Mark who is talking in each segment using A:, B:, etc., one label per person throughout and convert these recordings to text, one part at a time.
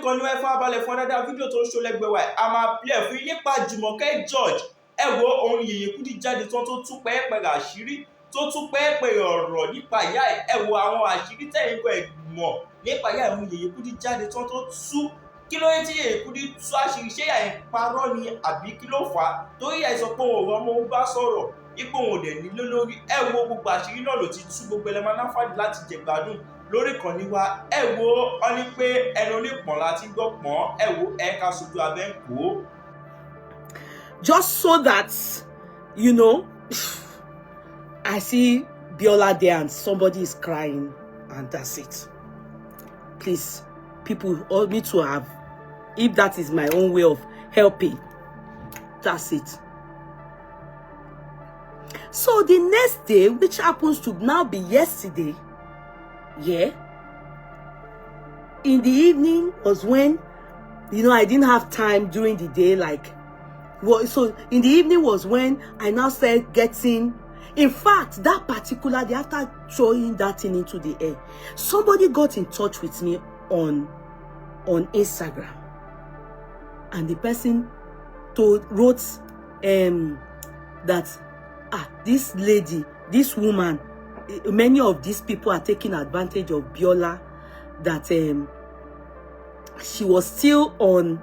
A: ìkànnì ẹ farabalẹ̀ fún dáadáa fídíò tó ń ṣó lẹ́gbẹ̀ẹ́ wa a máa play fún yín nípa Jumoke George. Ẹ wo ohun Yeye Kudi jáde tán tó tú pẹ́ẹ́pẹ́rẹ́ àṣírí tó tú pẹ́ẹ́pẹ́rẹ́ ọ̀rọ̀ nípa ìyá ẹ̀. Ẹ wo àwọn àṣírí tẹ̀yìn kọ́ ẹ̀ mọ̀ nípa ìyá ẹ̀ mú Yeye Kudi jáde tán tó tú. Kí ló dé tí Yeye Kudi tú àṣírí? Ṣé ìyá ẹ̀ parọ́ ni àbí kí ló fà á? Torí ìyá ẹ̀ sọ pé òun ọmọ òun bá sọ̀rọ̀ ipò òun ò dẹ̀ nílé lórí. Ẹ wo gbogbo àṣírí náà ló ti tú, gbogbo ẹlẹ́mọ̀ aláǹfààní láti jẹ̀gbádùn lórí ìkànnì wa. Ẹ wo ọ ní pé ẹnu onípọ̀n láti gbọ́ pọ̀n. Ẹ wo ẹ̀ka sojú abẹ́ ń kó.
B: Just so that, you know, I see Biola there and somebody is crying and that's it. Please, people all me to have, if that is my own way of helping, that's it. So the next day, which happens to now be yesterday, yeah, in the evening was when, you know, I didn't have time during the day, like, well, so in the evening was when I now started getting, in fact, that particular day, after throwing that thing into the air, somebody got in touch with me on Instagram, and the person wrote that this lady, this woman, many of these people are taking advantage of Biola, that she was still on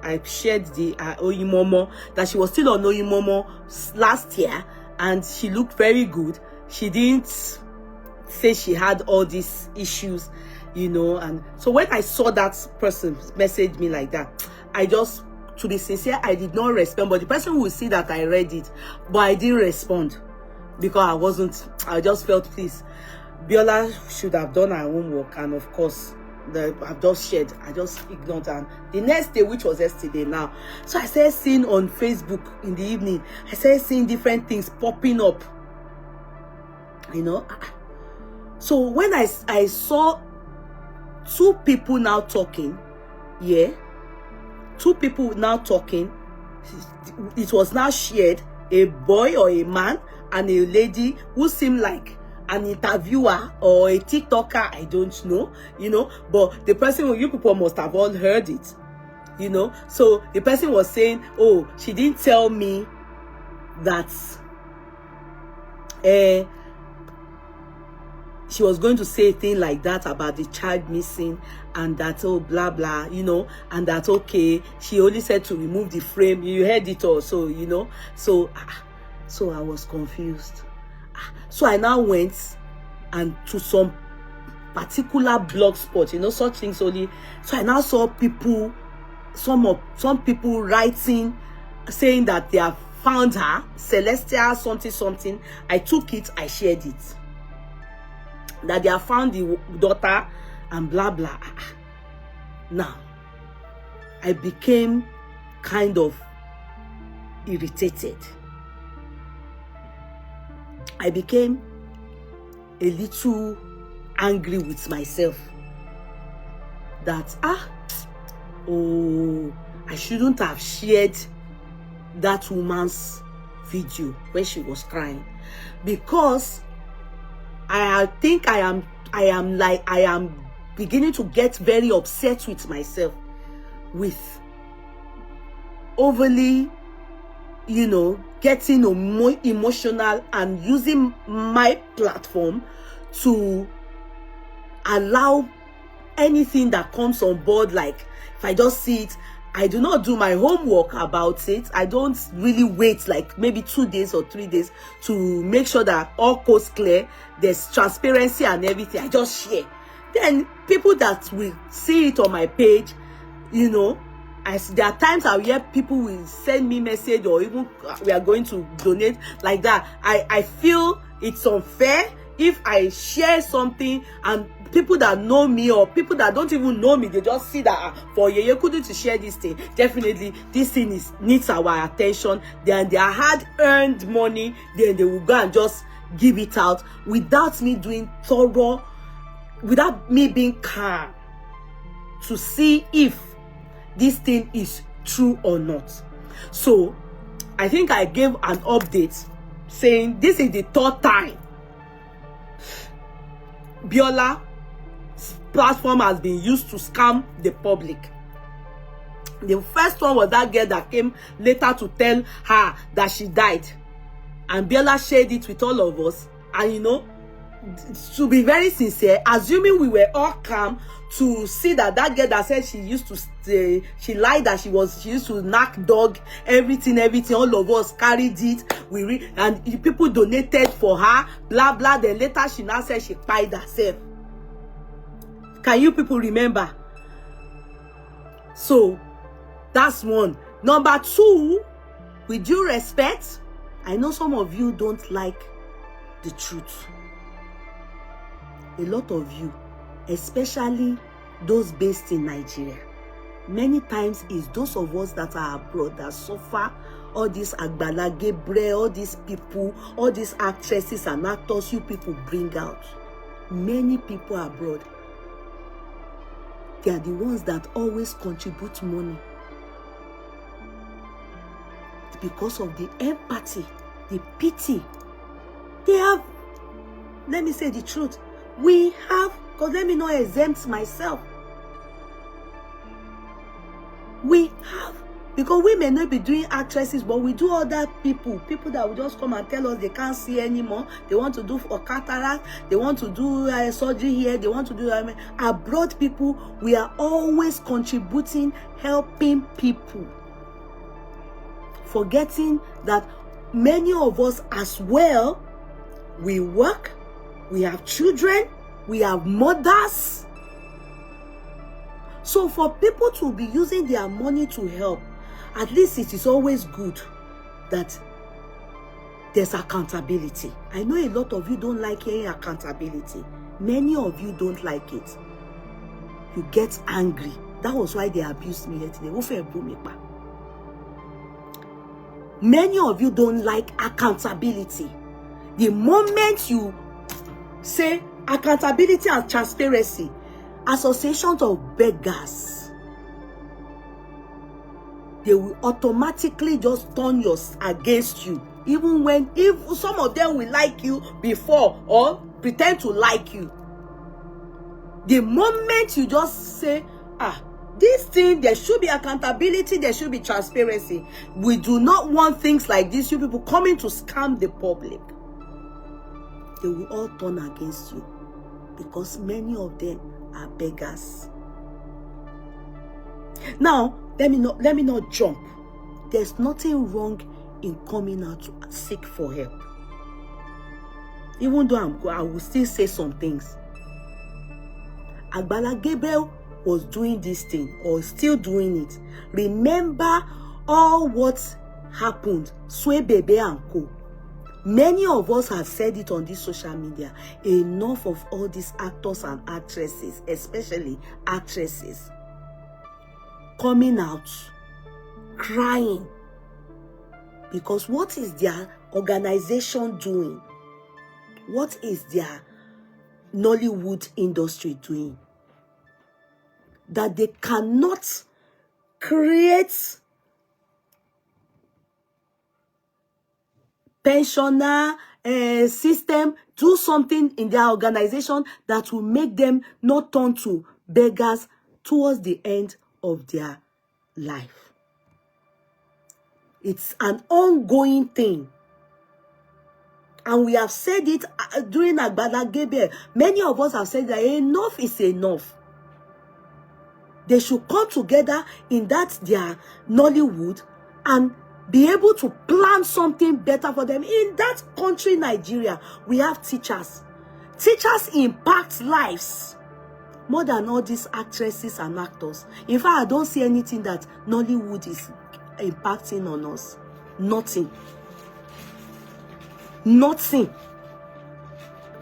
B: I shared the Oyimomo, that she was still on Oyimomo last year and she looked very good. She didn't say she had all these issues, you know. And so when I saw that person message me like that, I just, to be sincere, I did not respond. But the person will see that I read it, but I didn't respond because I just felt, please, Biola should have done her homework. And of course, I've just shared, I just ignored her. The next day, which was yesterday now, so I started seeing on Facebook in the evening, I started seeing different things popping up, you know. So when I saw two people now talking, yeah, two people now talking, it was now shared, a boy or a man and a lady who seemed like an interviewer or a TikToker, I don't know, you know, but the person, you people must have all heard it, you know. So the person was saying, oh, she didn't tell me that she was going to say a thing like that about the child missing, and that, oh, blah blah, you know, and that, okay, she only said to remove the frame. You heard it also, you know. So I was confused. So I now went and to some particular blog spot, you know, such things only. So I now saw people, some people writing, saying that they have found her, Celestia something. I took it, I shared it, that they have found the daughter and blah blah. Now I became kind of irritated. I became a little angry with myself that I shouldn't have shared that woman's video when she was crying, because I think I am beginning to get very upset with myself with overly, you know, getting emotional and using my platform to allow anything that comes on board. Like, if I just see it, I do not do my homework about it. I don't really wait like maybe 2 days or 3 days to make sure that all coast clear, there's transparency and everything. I just share. Then people that will see it on my page, you know, there are times I hear people will send me message, or even we are going to donate like that. I feel it's unfair if I share something and people that know me or people that don't even know me, they just see that for Yeye Kudi to share this thing, definitely this thing needs our attention. Then their hard-earned money, then they will go and just give it out without me doing thorough, without me being calm to see if this thing is true or not. So I think I gave an update saying this is the third time Biola platform has been used to scam the public. The first one was that girl that came later to tell her that she died. And Bella shared it with all of us. And you know, to be very sincere, assuming we were all calm to see that that girl that said she used to stay, she lied that she used to knock dog, everything, all of us carried it. And people donated for her, blah, blah. Then later she now said she pied herself. Can you people remember? So, that's one. Number two, with due respect, I know some of you don't like the truth. A lot of you, especially those based in Nigeria, many times it's those of us that are abroad that suffer all these Agbala Gabriel, all these people, all these actresses and actors you people bring out. Many people abroad, they are the ones that always contribute money because of the empathy, the pity. They have, let me say the truth, we have, because let me not exempt myself. We have, because we may not be doing actresses, but we do other people that will just come and tell us they can't see anymore. They want to do for cataract, they want to do surgery here, they want to do abroad people. We are always contributing, helping people, forgetting that many of us as well, we work, we have children, we have mothers. So for people to be using their money to help, at least it is always good that there's accountability. I know a lot of you don't like hearing accountability. Many of you don't like it. You get angry. That was why they abused me yesterday. Many of you don't like accountability. The moment you say accountability and transparency, associations of beggars, they will automatically just turn against you. Even when, if some of them will like you before or pretend to like you. The moment you just say, this thing, there should be accountability, there should be transparency. We do not want things like this. You people coming to scam the public. They will all turn against you because many of them are beggars. Now, let me not jump. There's nothing wrong in coming out to seek for help. Even though I will still say some things. Agbala Gabriel was doing this thing or still doing it. Remember all what happened, Ṣègbé and co. Many of us have said it on this social media. Enough of all these actors and actresses, especially actresses, coming out, crying. Because what is their organization doing? What is their Nollywood industry doing? That they cannot create pensioner system, do something in their organization that will make them not turn to beggars towards the end of their life. It's an ongoing thing. And we have said it during Agbala Gabriel. Many of us have said that enough is enough. They should come together in that their Nollywood and be able to plan something better for them. In that country, Nigeria, we have teachers. Teachers impact lives more than all these actresses and actors. In fact, I don't see anything that Nollywood is impacting on us. Nothing. Nothing.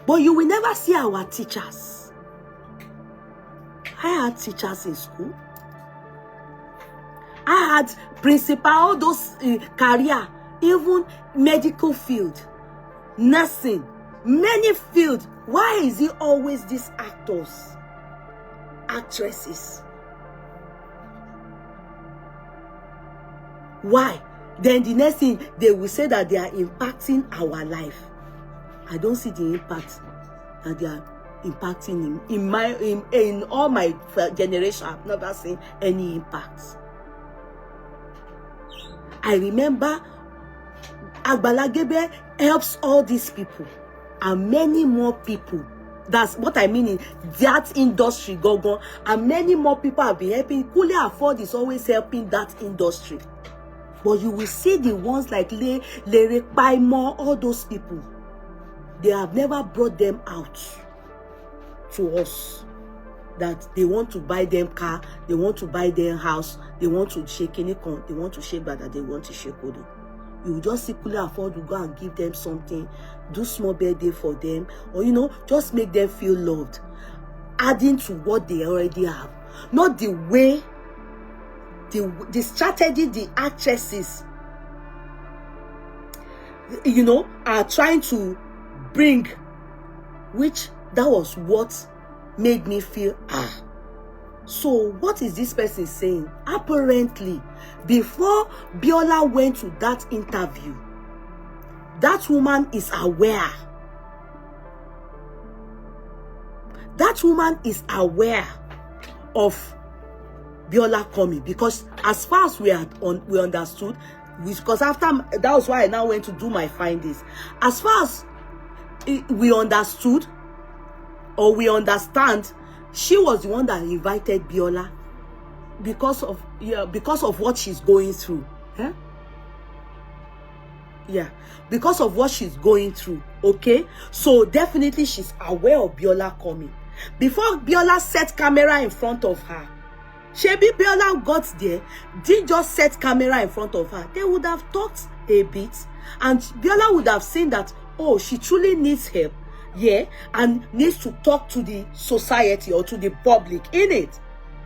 B: But you will never see our teachers. I had teachers in school. I had principal, all those career, even medical field, nursing, many fields. Why is it always these actors, actresses? Why? Then the next thing, they will say that they are impacting our life. I don't see the impact that they are impacting him. In all my generation, I've never seen any impact. I remember Agbala Gabriel helps all these people and many more people. That's what I mean in that industry, Gogo. And many more people have been helping. Kule Afford is always helping that industry. But you will see the ones like Lere Paimo, all those people. They have never brought them out to us. That they want to buy them car, they want to buy their house, they want to shake any con, they want to shake that they want to shake Kudi. You will just simply afford to go and give them something, do small birthday for them, or just make them feel loved, adding to what they already have. Not the way, the strategy the actresses, are trying to bring, which that was what made me feel, so what is this person saying? Apparently, before Biola went to that interview, that woman is aware. That woman is aware of Biola coming, because as far as we understood, because after that was why I now went to do my findings. As far as we understood, or we understand, she was the one that invited Biola because of what she's going through. Because of what she's going through. Okay, so definitely she's aware of Biola coming. Before Biola set camera in front of her, Shebi Biola got there, didn't just set camera in front of her. They would have talked a bit, and Biola would have seen that, oh, she truly needs help, and needs to talk to the society or to the public in it.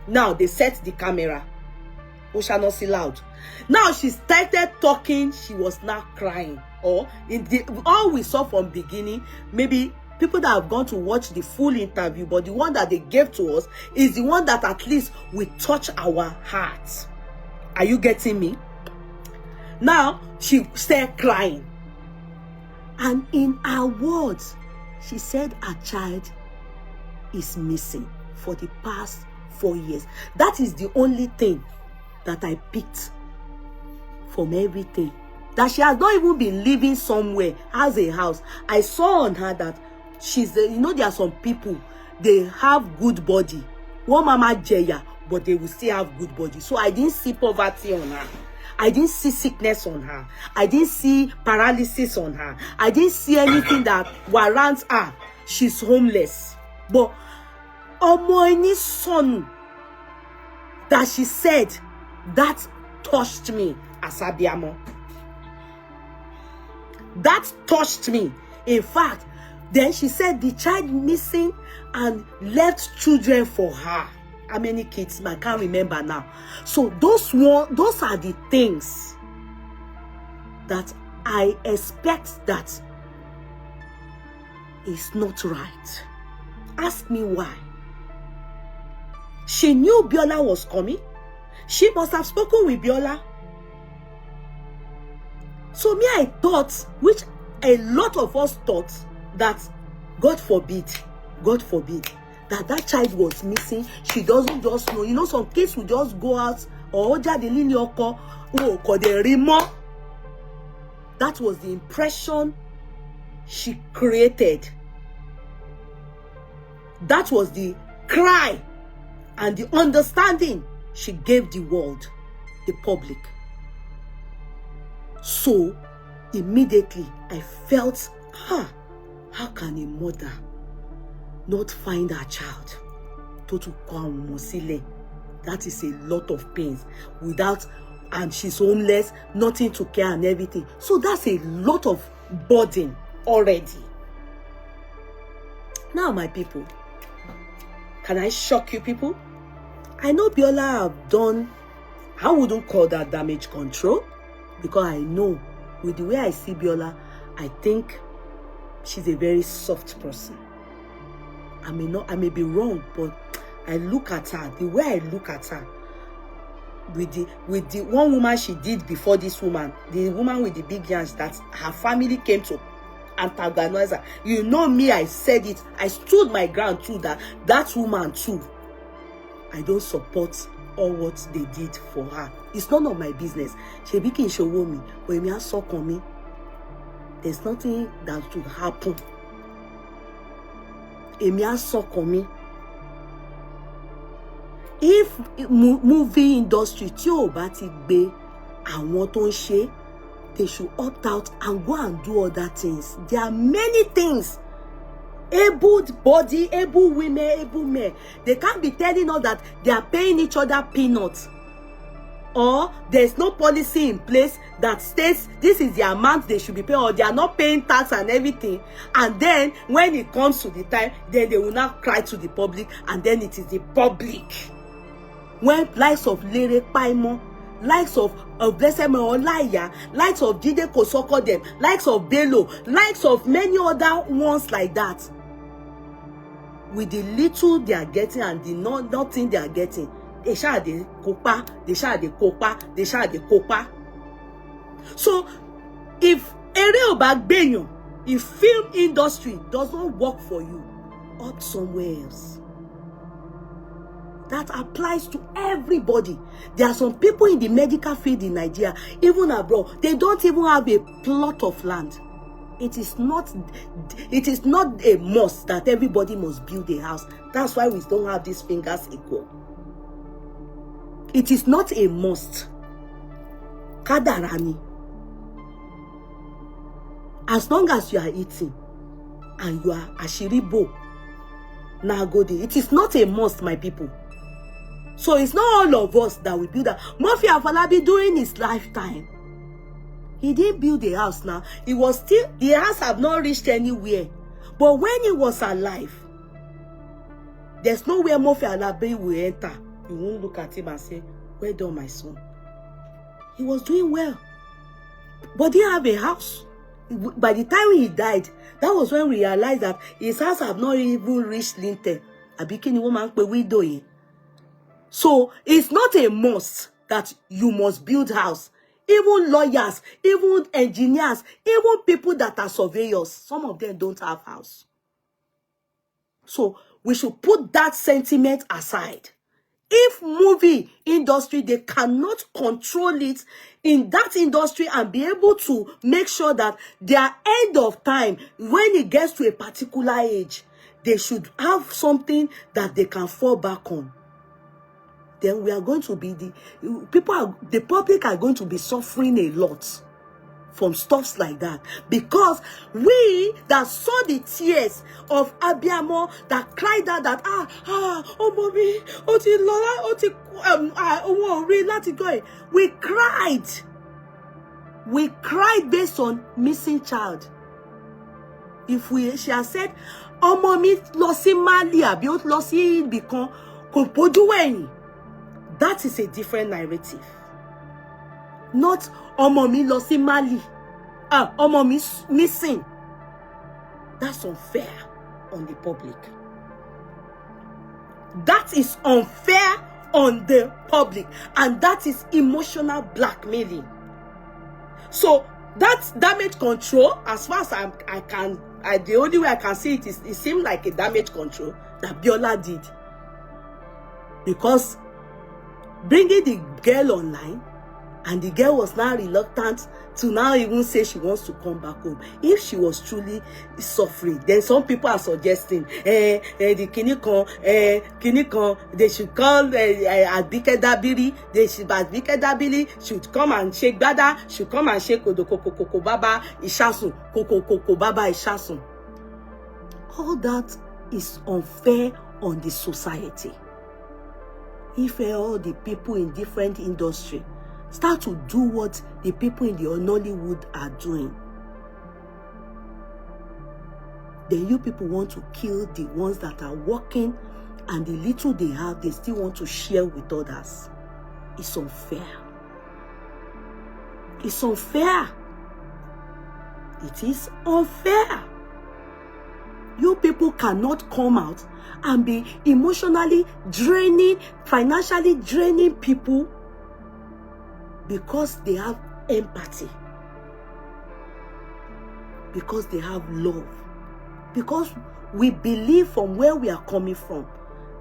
B: Now they set the camera. We shall not see loud. Now she started talking. She was now crying. Or all we saw from beginning, maybe people that have gone to watch the full interview, but the one that they gave to us is the one that at least will touch our hearts. Are you getting me? Now she started crying, and in her words, she said her child is missing for the past 4 years. That is the only thing that I picked from everything. That she has not even been living somewhere, has a house. I saw on her that she's, there are some people, they have good body. One mama Jaya, but they will still have good body. So I didn't see poverty on her. I didn't see sickness on her. I didn't see paralysis on her. I didn't see anything that warrants her. She's homeless. But Omoini's son, that she said, that touched me as Abiamo. That touched me. In fact, then she said the child missing and left children for her. How many kids? I can't remember now. So those are the things that I expect that is not right. Ask me why. She knew Biola was coming. She must have spoken with Biola. So me, I thought, which a lot of us thought, that God forbid, that child was missing. She doesn't just know. Some kids will just go out, or that was the impression she created. That was the cry and the understanding she gave the world, the public. So immediately I felt, how can a mother not find her child? That is a lot of pains. And she's homeless, nothing to care and everything. So that's a lot of burden already. Now, my people, can I shock you people? I know Biola have done, I wouldn't call that damage control, because I know with the way I see Biola, I think she's a very soft person. I may be wrong, but I look at her, the way I look at her, with the one woman she did before this woman, the woman with the big hands that her family came to antagonize her. You know me, I said it. I stood my ground too, that woman too. I don't support all what they did for her. It's none of my business. Ṣebí kì í ṣowó mi, but èmi á sọ́kàn mi. There's nothing that will happen. Èmi á sọ́kàn mi. If movie industry tí ò bá ti gbé àwọn tó ń ṣe, they should opt out and go and do other things. There are many things. Able body, able women, able men. They can't be telling us that they are paying each other peanuts. Or there's no policy in place that states this is the amount they should be paying, or they are not paying tax and everything. And then when it comes to the time, then they will now cry to the public, and then it is the public. When likes of Lere Paimo, likes of Blessed Olaya, likes of Jide Kosoko them, likes of Bello, likes of many other ones like that, with the little they are getting and the nothing they are getting, they shall de kopa, they shall de kopa, they shall de kopa. So if ere oba gbeyan, if film industry does not work for you, opt somewhere else. That applies to everybody. There are some people in the medical field in Nigeria, even abroad, they don't even have a plot of land. It is not a must that everybody must build a house. That's why we don't have these fingers equal. It is not a must. Kadarani. As long as you are eating and you are Àṣírí bo, Nagode, it is not a must, my people. So it's not all of us that will build that. Murphy Afolabi during his lifetime, he didn't build a house now. He was still, the house have not reached anywhere. But when he was alive, there's nowhere Murphy Afolabi will enter. You won't look at him and say, well done, my son. He was doing well. But he didn't have a house. By the time he died, that was when we realized that his house have not even reached lintel. Abikini woman pe widow yen. So it's not a must that you must build house. Even lawyers, even engineers, even people that are surveyors, some of them don't have house. So we should put that sentiment aside. If movie industry, they cannot control it in that industry and be able to make sure that their end of time, when it gets to a particular age, they should have something that they can fall back on. Then we are going to be the public are going to be suffering a lot from stuffs like that, because we that saw the tears of Abiamo that cried out that oh mommy, we cried based on missing child. If she has said oh mommy lost in Mali abi o lost in Bikon kò bójú wẹ̀yìn, that is a different narrative. Not ọmọ mi lọ sí Mali, ọmọ mi missing. That's unfair on the public. That is unfair on the public, and that is emotional blackmailing. So that's damage control. As far as the only way I can see it is, it seemed like a damage control that Biola did, because bringing the girl online, and the girl was now reluctant to now even say she wants to come back home. If she was truly suffering, then some people are suggesting the Kinikon, they should call Abike Dabiri. Abike Dabiri should come and shake Bada, should come and shake Koko Baba Ishasun, Koko Baba Ishasun. All that is unfair on the society. If all the people in different industry start to do what the people in the Nollywood are doing, then you people want to kill the ones that are working, and the little they have, they still want to share with others. It's unfair. It's unfair. It is unfair. You people cannot come out and be emotionally draining, financially draining people because they have empathy. because they have love. Because we believe from where we are coming from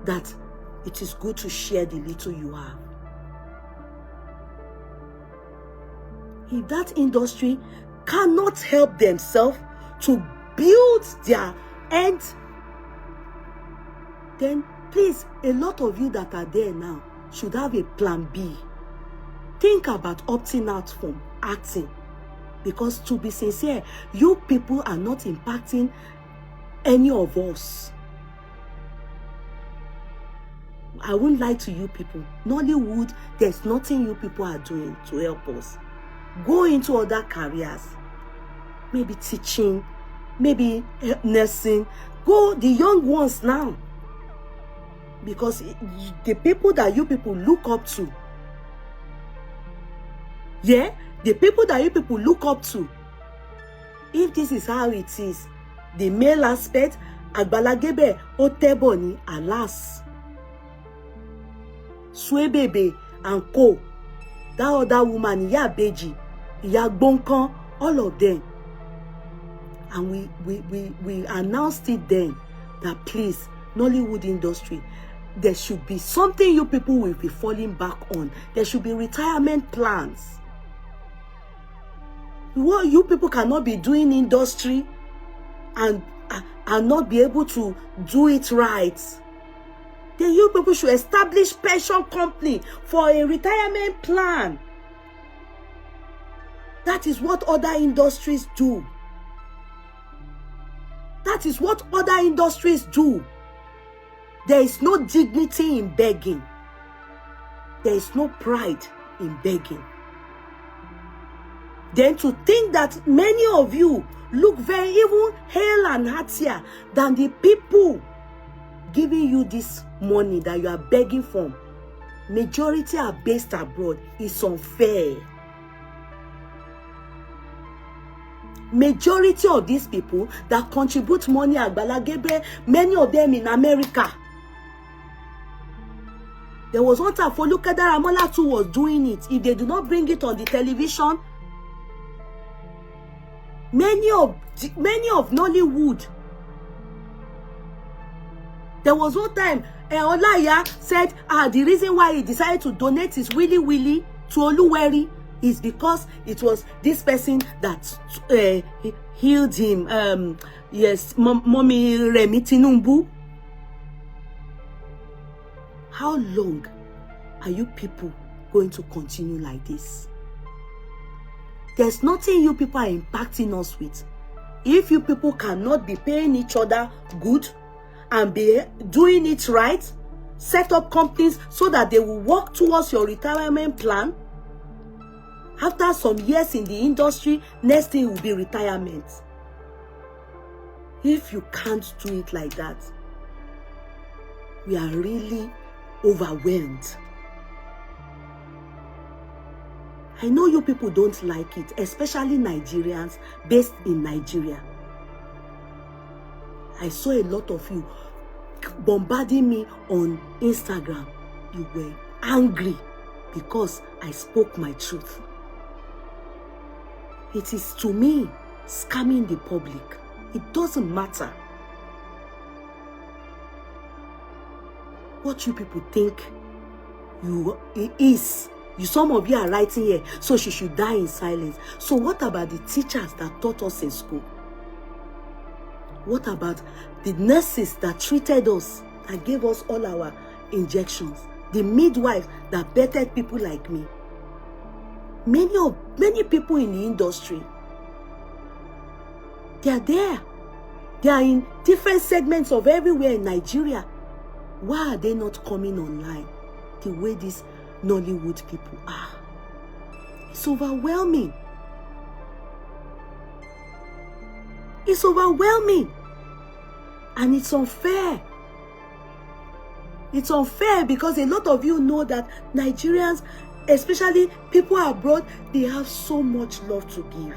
B: that it is good to share the little you have. If that industry cannot help themselves to build their end, then please, a lot of you that are there now should have a plan B. Think about opting out from acting. Because to be sincere, you people are not impacting any of us. I won't lie to you people. Nollywood, there's nothing you people are doing to help us. Go into other careers. Maybe teaching, maybe nursing. Go, the young ones now. Because the people that you people look up to, yeah, the people that you people look up to, if this is how it is, the male aspect, Agbalagebe, Oteboni, alas, Swebebe and Co, that other woman, Iya Beji, Iya Gbonkan, all of them. And we announced it then that please, Nollywood industry, there should be something you people will be falling back on. There should be retirement plans. What you people cannot be doing industry and not be able to do it right. Then you people should establish pension company for a retirement plan. That is what other industries do. That is what other industries do. There is no dignity in begging. There is no pride in begging. Then to think that many of you look very even hale and heartier than the people giving you this money that you are begging from. Majority are based abroad. It's unfair. Majority of these people that contribute money at Agbalagebe, many of them in America. There was one time for Folukede Ramola too was doing it. If they do not bring it on the television, many of Nollywood. There was one time Olaya said, the reason why he decided to donate his willy to Oluweri is because it was this person that healed him. Yes, Mommy Remi Tinumbu. How long are you people going to continue like this? There's nothing you people are impacting us with. If you people cannot be paying each other good and be doing it right, set up companies so that they will work towards your retirement plan. After some years in the industry, next thing will be retirement. If you can't do it like that, we are really overwhelmed. I know you people don't like it, especially Nigerians based in Nigeria. I saw a lot of you bombarding me on Instagram. You were angry because I spoke my truth. It is to me scamming the public. It doesn't matter what you people think it is. Some of you are writing here, so she should die in silence. So what about the teachers that taught us in school? What about the nurses that treated us, that gave us all our injections? The midwives that bettered people like me? Many people in the industry, they are there. They are in different segments of everywhere in Nigeria. Why are they not coming online the way these Nollywood people are? It's overwhelming. It's overwhelming. And it's unfair. It's unfair because a lot of you know that Nigerians, especially people abroad, they have so much love to give.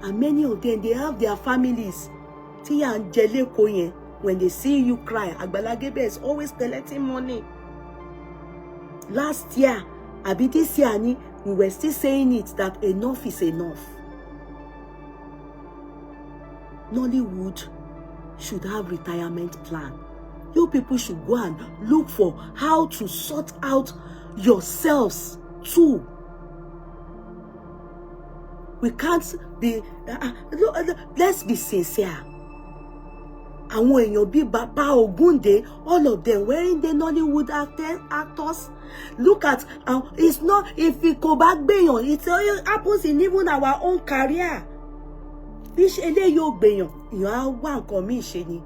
B: And many of them, they have their families. Tia and Jele Koyen, when they see you cry, Agbalagebe is always collecting money. Last year, this year, we were still saying it, that enough is enough. Nollywood should have retirement plan. You people should go and look for how to sort out yourselves too. We can't be, let's be sincere. Àwọn èèyàn bíi Bàbá Ògúndé, all of them wearing the Nollywood actors. Look at, it's not, if it go back gbèyàn, it happens in even our own career. Bí eléyìí ò gbèyàn, èèyàn á wá nǹkan míì ṣe ni.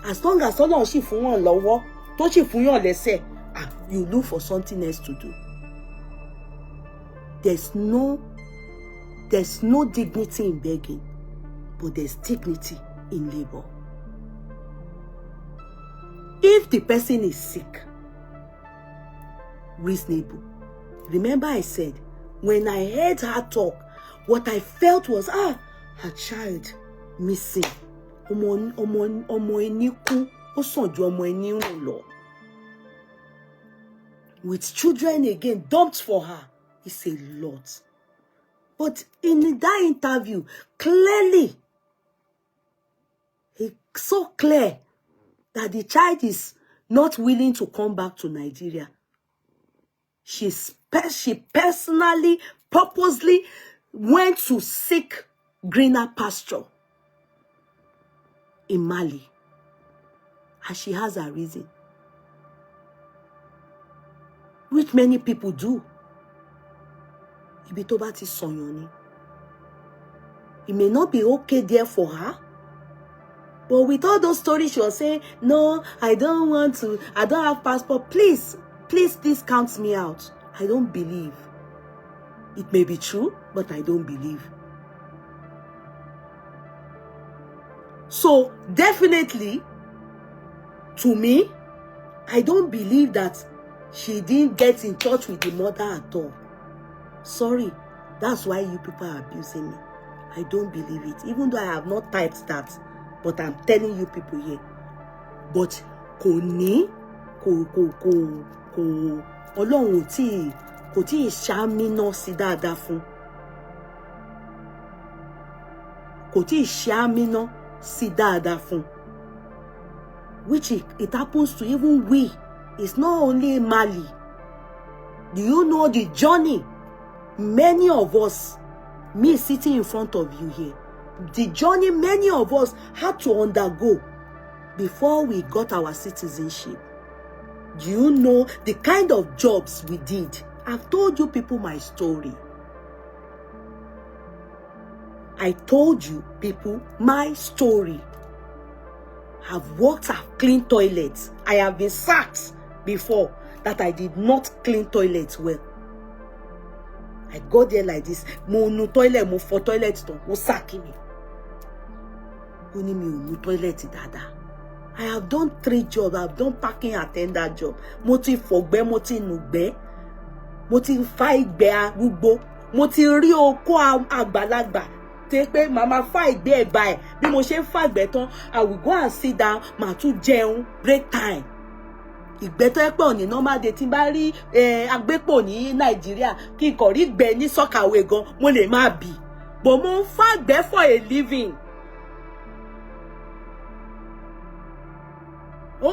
B: As long as Ọlọ́run sì fún yàn lọ́wọ́, tó sì fún yàn lẹ́sẹ̀, you look for something else to do. There's no dignity in begging, but there's dignity in labor. If the person is sick, reasonable. Remember I said, when I heard her talk, what I felt was, her child missing. Ọmọ ẹni kú, ó sàn ju ọmọ ẹni rùn lọ. With children again dumped for her, it's a lot. But in that interview, clearly, it's so clear that the child is not willing to come back to Nigeria. She personally, purposely went to seek greener pasture in Mali. And she has a reason, which many people do. Ibi tó bá ti sọ̀yàn ni. It may not be okay there for her. But with all those stories, she was saying, no, I don't want to, I don't have passport. Please count me out. I don't believe. It may be true, but I don't believe. So, definitely, to me, I don't believe that she didn't get in touch with the mother at all. Sorry, that's why you people are abusing me. I don't believe it. Even though I have not typed that, but I'm telling you people here. But Ọlọ́run kò tí ṣàmínà sí dáadáa fún. Kò tí ṣàmínà sí dáadáa fún. Which it happens to even we. It's not only Mali. Do you know the journey? Many of us, me sitting in front of you here, the journey many of us had to undergo before we got our citizenship. Do you know the kind of jobs we did? I've told you people my story. I told you people my story. I've worked, I've cleaned toilets. I have been sacked before that I did not clean toilets well. I go there like this. Mo nu toilet, mo fọ toilet ton, mo sack me. Ó ní mi ò nu toilet dáadáa. I have done 3 jobs. I've done parking attendant job. Mo ti fọ̀gbẹ́, mo ti nùgbẹ́. Mo ti fa ìgbẹ́ arúgbó. Mo ti rí oko àgbàlagbà. Tẹ́ pé màmá fa ìgbẹ́ ẹ̀gbà ẹ̀. Bí mo ṣe ń fa ìgbẹ́ tán, I will go and sit down. Màá tún jẹun break time. Ìgbẹ́ tó yẹ pé òní normal day tí n bá rí agbépò ní Nàìjíríà kí n kàn rí ìgbẹ́ ní sọ́kàwé gan, mo lè má bì. But mo ń fa ìgbẹ́ for a living. Ó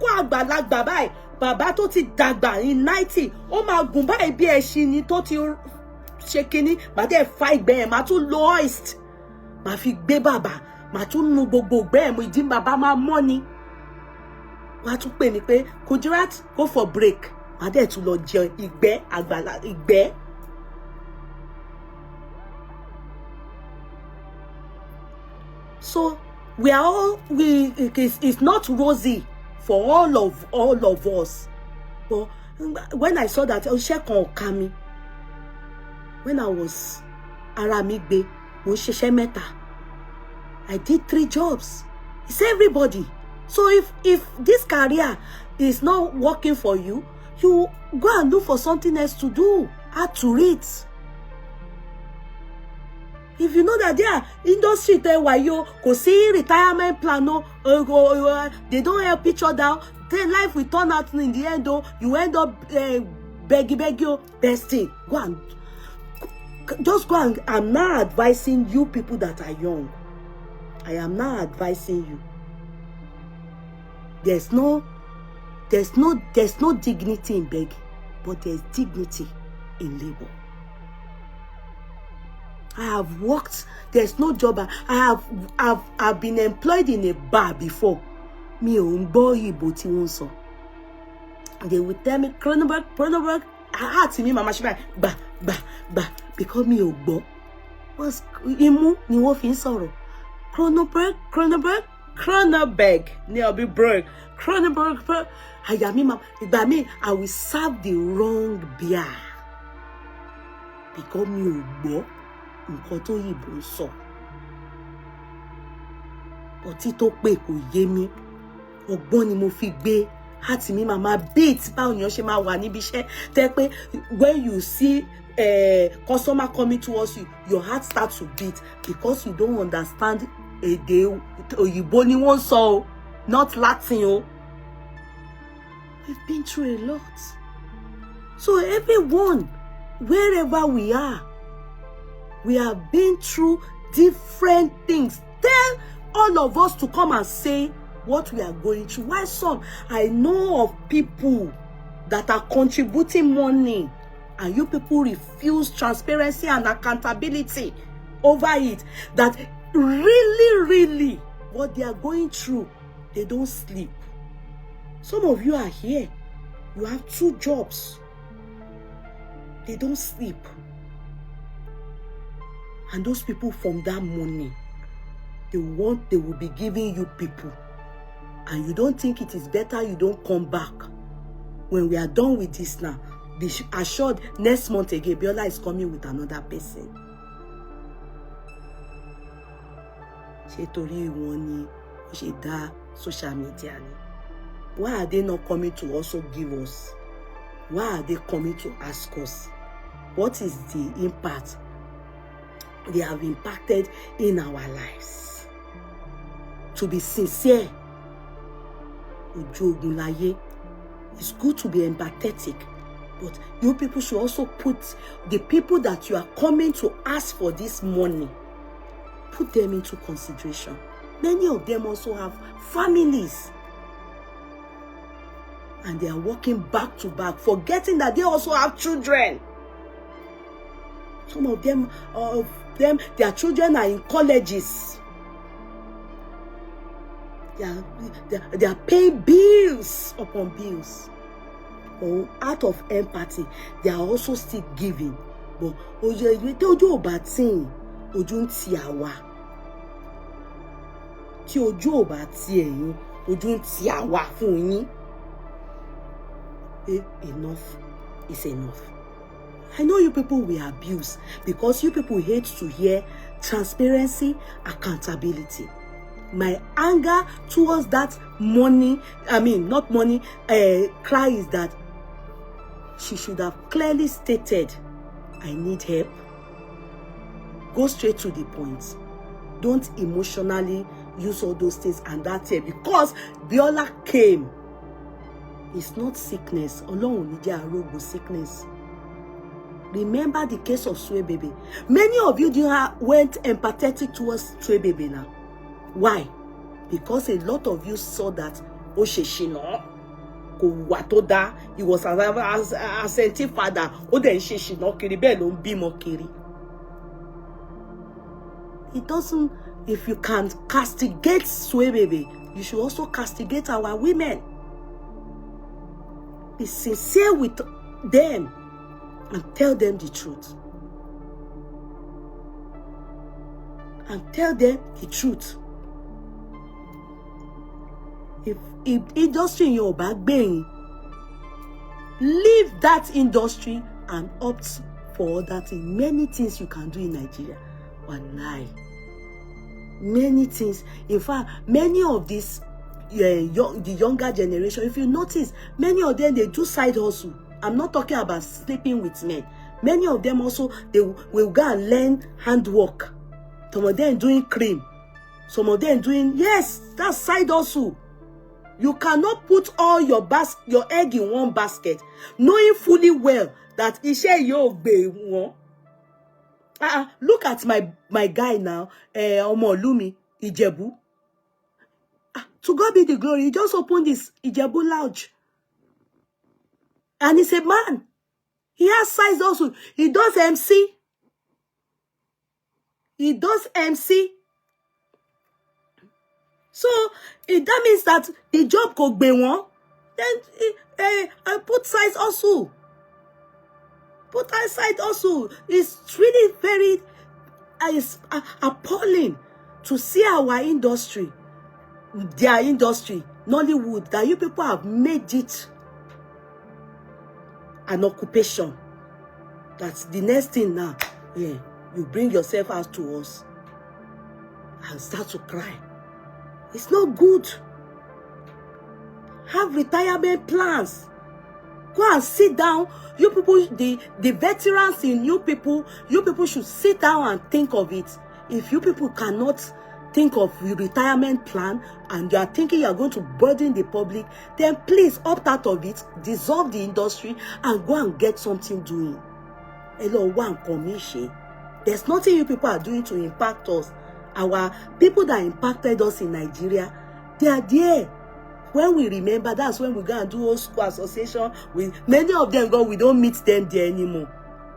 B: kó àgbàlagbà báyìí, bàbá tó ti dàgbà ní 90, ó máa gùn báyìí bí ẹṣin ni tó ti ṣe kinní, màá dẹ̀ fa ìgbẹ́ yẹn, màá tún lo hoist, màá fi gbé bàbá, màá tún nu gbogbo ìgbẹ́ yẹn, mo ìdí bàbá máa mọ́ ni. Wọ́n á tún pè mí pé Kudirat, go for break, màá dẹ̀ tún lọ jẹ ìgbẹ́ àgbàlá ìgbẹ́. So it's not rosy for all of us. But when I saw that, when I was ara mi gbé, mo ṣiṣẹ́ mẹ́ta, I did 3 jobs. It's everybody. So if this career is not working for you, you go and look for something else to do. Add to it. If you know that their industry there why you go see retirement plan, no, they don't help each other, then life will turn out in the end, though, you end up begging you best thing. Just go and I'm not advising you people that are young. I am now advising you. There's no dignity in begging, but there's dignity in labor. I have worked, there's no job. I've been employed in a bar before. Mi ò ń gbọ́ Ìgbò tí wọ́n sọ. They will tell me, Cronenberg, heart mi mama ṣe gbà, because mi ò gbọ́. Was imú ni wọ́n fi ń sọ̀rọ̀. Cronenberg, ni I'll be brag. Cronenberg, àyà mi mama, ìgbà mi, I will serve the wrong beer. Because mi ò gbọ́ nǹkan tó Ìgbò ń sọ. Ọtí tó pé kò yé mi. Ọgbọ́n ni mo fi gbé. Heart mi mama beat báwo èèyàn ṣe máa wà níbi iṣẹ́. Tẹ́ pé when you see customer coming towards you, your heart starts to beat because you don't understand èdè òyìnbó ni wọ́n sọ, not Latin o. We've been through a lot. So everyone, wherever we are, we have been through different things. Tell all of us to come and say what we are going through. Why some? I know of people that are contributing money and you people refuse transparency and accountability over it. That really, what they are going through, they don't sleep. Some of you are here. You have 2 jobs. They don't sleep. And those people from that money, they will be giving you people. And you don't think it is better you don't come back. When we are done with this now, be assured next month again, Biola is coming with another person. Ṣé torí wọn ni ó ṣe dá social media ni? Why are they not coming to also give us? Why are they coming to ask us? What is the impact they have impacted in our lives? To be sincere, it's good to be empathetic, but you people should also put the people that you are coming to ask for this money, put them into consideration. Many of them also have families, and they are working back to back, forgetting that they also have children. Some of them, their children are in colleges. They are paying bills upon bills. Or out of empathy, they are also still giving. But ojú ò bá tì, ojú ń tì àwa. Tí ojú ò bá tì ẹ̀yin, ojú ń tì àwa fún yín. Enough is enough. I know you people will abuse because you people hate to hear transparency, accountability. My anger towards that cry is that she should have clearly stated, I need help. Go straight to the point. Don't emotionally use all those things and that's it. Because Biola came. It's not sickness. Ọlọ́run ní jẹ́ arógun sickness. Remember the case of Ṣègbé. Many of you went empathetic towards Ṣègbé now. Why? Because a lot of you saw that Osheshino kò wà tó dá. He was as a saintly father. Ó dẹ̀ ń ṣe ṣìnà kiri bẹ́ẹ̀ ló ń bímọ kiri. It doesn't. If you can castigate Ṣègbé, you should also castigate our women. Be sincere with them and tell them the truth. And tell them the truth. If industry in your back bang, leave that industry and opt for other things. Many things you can do in Nigeria. Wallahi. Many things. In fact, many of these the younger generation, if you notice, many of them, they do side hustle. I'm not talking about sleeping with men. Many of them also, they will go and learn handwork. Some of them doing cream. Some of them doing, yes, that's side hustle. You cannot put all your egg in one basket, knowing fully well that iṣẹ́ yóò gbé wọn. Look at my guy now, Ọmọ Jumoke. Ijebu. To God be the glory. He just opened this Ijebu lounge. And he's a man. He has size also. He does MC. He does MC. So that means that the job could be one. Then I put size also. Put size also. It's really very appalling to see our industry, their industry, Nollywood, that you people have made it an occupation. That's the next thing now. Yeah, you bring yourself out to us and start to cry. It's not good. Have retirement plans. Go and sit down. You people, the veterans in you people should sit down and think of it. If you people cannot think of your retirement plan and you are thinking you are going to burden the public, then please opt out of it, dissolve the industry, and go and get something doing. Hello, one commission. There's nothing you people are doing to impact us. Our people that impacted us in Nigeria, they are there. When we remember, that's when we go and do old school association. With many of them, God, we don't meet them there anymore.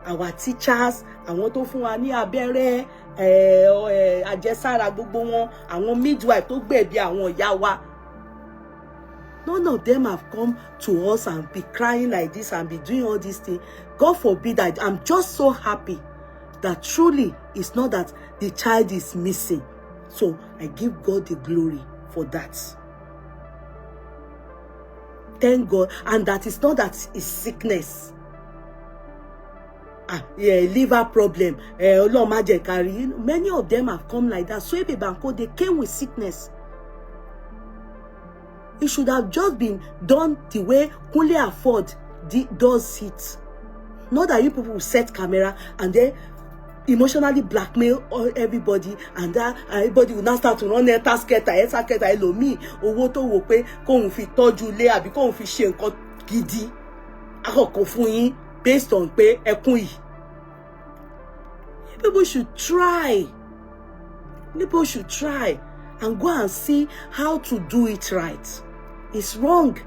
B: Our teachers, àwọn tó fún wa ní abẹ́rẹ́, àjẹsára gbogbo wọn, àwọn midwife tó gbẹ̀bí àwọn ìyá wa. None of them have come to us and be crying like this and be doing all these things. God forbid that. I'm just so happy that truly it's not that the child is missing. So I give God the glory for that. Thank God. And that is not that it's sickness. Liver problem. Many of them have come like that. So they came with sickness. It should have just been done the way Kànlè afford does it. Not that you people will set camera and then emotionally blackmail everybody, and that everybody will now start to run ẹ̀ta ẹlòmíì owó tó wò pé kóun fi tọ́jú ilé àbí kóun fi ṣe nǹkan gidi àkọ́kọ́ fún yín based on pé ẹkún yìí. People should try. People should try and go and see how to do it right. It's wrong.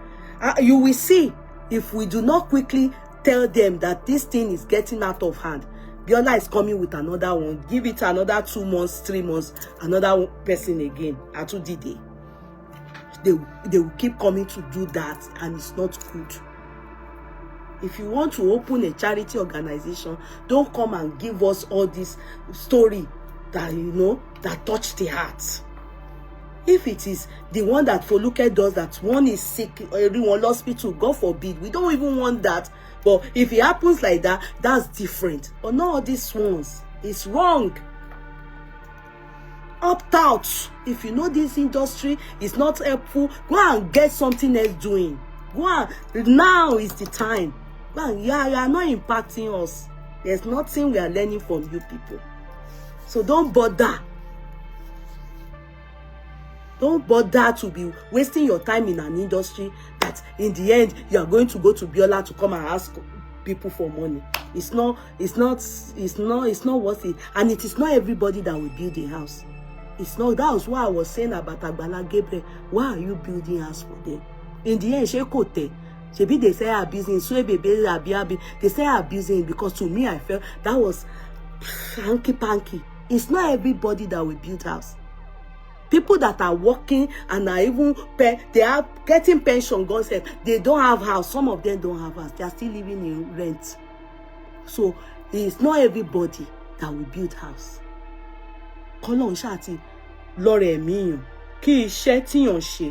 B: You will see if we do not quickly tell them that this thing is getting out of hand. Biola is coming with another one. Give it another 2 months, 3 months, another person again. Atudide. They will keep coming to do that, and it's not good. If you want to open a charity organization, don't come and give us all this story that that touch the heart. If it is the one that Foluke does, that one is sick, everyone hospital, God forbid, we don't even want that. But if it happens like that, that's different. But not all these ones. It's wrong. Opt out. If you know this industry is not helpful, go and get something else doing. Go and, now is the time. Go and, you are not impacting us. There's nothing we are learning from you people. So don't bother. Don't bother to be wasting your time in an industry that in the end you are going to go to Biola to come and ask people for money. It's not worth it. And it is not everybody that will build a house. It's not. That was what I was saying about Agbala Gabriel. Why are you building house for them? In the end, Shebi they say abusing, they say abusing, because to me I felt that was hanky panky. It's not everybody that will build house. People that are working and are even they are getting pension, God said, they don't have house. Some of them don't have house. They are still living in rent. So it's not everybody that will build house. Kọ́lọ́run ṣáàtì lọ́rẹ̀ ẹ̀mí èèyàn kí iṣẹ́ tíyàn ṣe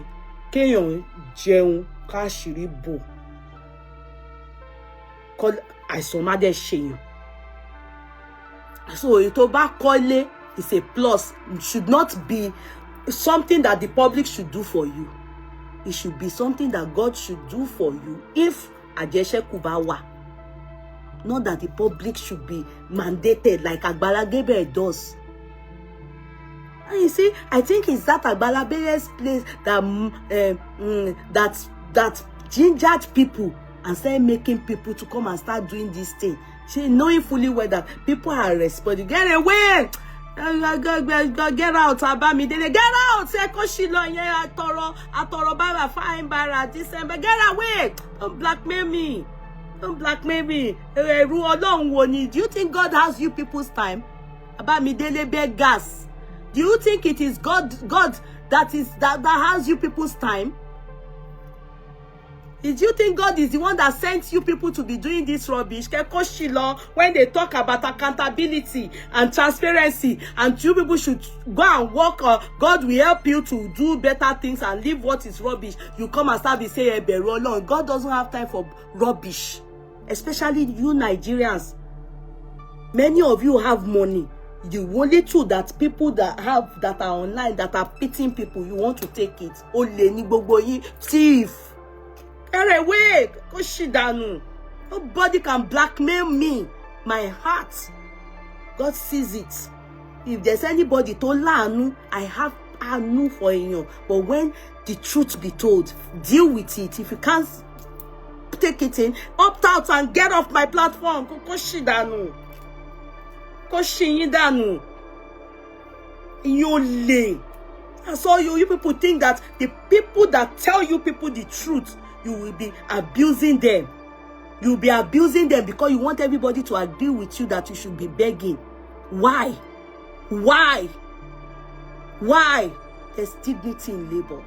B: kéèyàn jẹun káṣírí bò àìsàn má dẹ̀ ṣèyàn. So ètò bá kọ́lé is a plus. It should not be something that the public should do for you. It should be something that God should do for you if àjẹṣẹ́kù bá wà. Not that the public should be mandated like Agbala Gabriel does. And you see, I think it's that Agbala Gabriel's place that gingered people and started making people to come and start doing this thing. She knowing fully well that people are responding. Get away! Get out, Abamidele. Get out. Say Koshilo, yeah, Atoro Bara, Fine Bara, December. Get away. Don't blackmail me. Don't blackmail me. Do you think God has you people's time? Abamidele beggars. Do you think it is God that has you people's time? Did you think God is the one that sent you people to be doing this rubbish? When they talk about accountability and transparency, and you people should go and work, God will help you to do better things and leave what is rubbish. You come and start saying, God doesn't have time for rubbish. Especially you Nigerians. Many of you have money. The only two that people that are online, that are pitying people, you want to take it. Thief. Away. Nobody can blackmail me. My heart. God sees it. If there's anybody to learn, I have anu for you. But when the truth be told, deal with it. If you can't take it in, opt out and get off my platform. That's all you people think, that the people that tell you people the truth, you will be abusing them. You'll be abusing them because you want everybody to agree with you that you should be begging. Why? Why? Why? There's dignity in labor.